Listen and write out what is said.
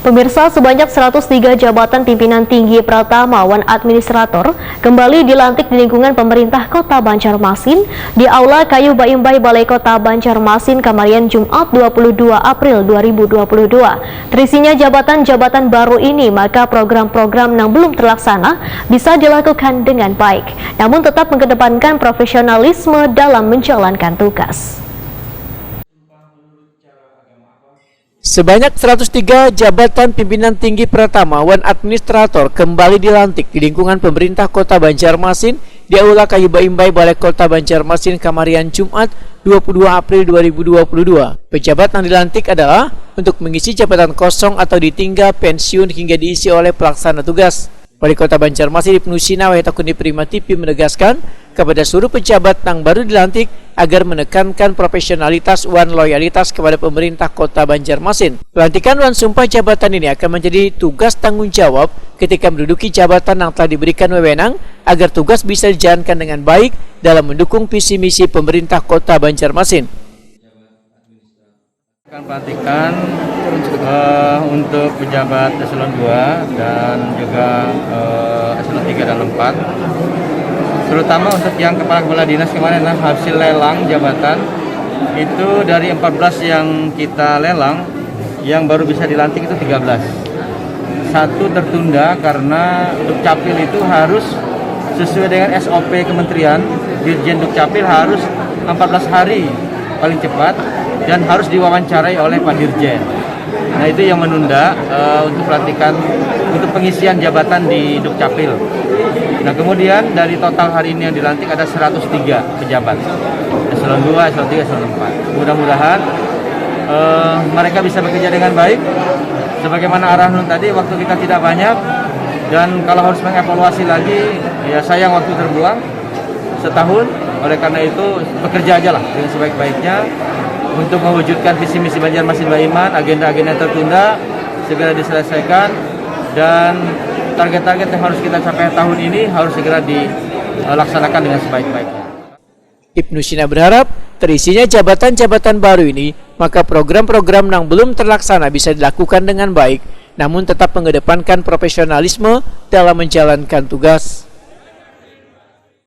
Pemirsa, sebanyak 103 jabatan pimpinan tinggi Pratama Wan Administrator kembali dilantik di lingkungan pemerintah Kota Banjarmasin di Aula Kayu Baimbai Balai Kota Banjarmasin Kamarian Jumat 22 April 2022. Terisinya jabatan-jabatan baru ini, maka program-program yang belum terlaksana bisa dilakukan dengan baik, namun tetap mengedepankan profesionalisme dalam menjalankan tugas. Sebanyak 103 jabatan pimpinan tinggi Pratama Wan Administrator kembali dilantik di lingkungan pemerintah Kota Banjarmasin di Aula Kayu Baimbai Balai Kota Banjarmasin Kamarian Jumat 22 April 2022. Pejabat yang dilantik adalah untuk mengisi jabatan kosong atau ditinggal pensiun hingga diisi oleh pelaksana tugas. Wali Kota Banjarmasin Ibnu Sina Wahyatakuni Prima TV menegaskan kepada seluruh pejabat yang baru dilantik agar menekankan profesionalitas dan loyalitas kepada pemerintah Kota Banjarmasin. Pelantikan dan sumpah jabatan ini akan menjadi tugas tanggung jawab ketika menduduki jabatan yang telah diberikan wewenang agar tugas bisa dijalankan dengan baik dalam mendukung visi misi pemerintah Kota Banjarmasin. Pelantikan untuk pejabat eselon 2 dan juga eselon 3 dan 4, terutama untuk yang kepala dinas kemarin hasil lelang jabatan itu dari 14 yang kita lelang, yang baru bisa dilantik itu 13. Satu tertunda karena Dukcapil itu harus sesuai dengan SOP kementerian, Dirjen Dukcapil harus 14 hari paling cepat dan harus diwawancarai oleh Pak Dirjen. Nah, itu yang menunda untuk pelantikan untuk pengisian jabatan di Dukcapil. Nah, kemudian dari total hari ini yang dilantik ada 103 pejabat eselon 2, eselon 3, eselon 4. Mudah-mudahan mereka bisa bekerja dengan baik. Sebagaimana arahan tadi, waktu kita tidak banyak dan kalau harus mengevaluasi lagi, ya sayang waktu terbuang setahun. Oleh karena itu bekerja aja lah dengan sebaik-baiknya untuk mewujudkan visi misi Banjarmasin Baiman, agenda-agenda tertunda segera diselesaikan dan target-target yang harus kita capai tahun ini harus segera dilaksanakan dengan sebaik-baiknya. Ibnu Sina berharap terisinya jabatan-jabatan baru ini, maka program-program yang belum terlaksana bisa dilakukan dengan baik, namun tetap mengedepankan profesionalisme dalam menjalankan tugas.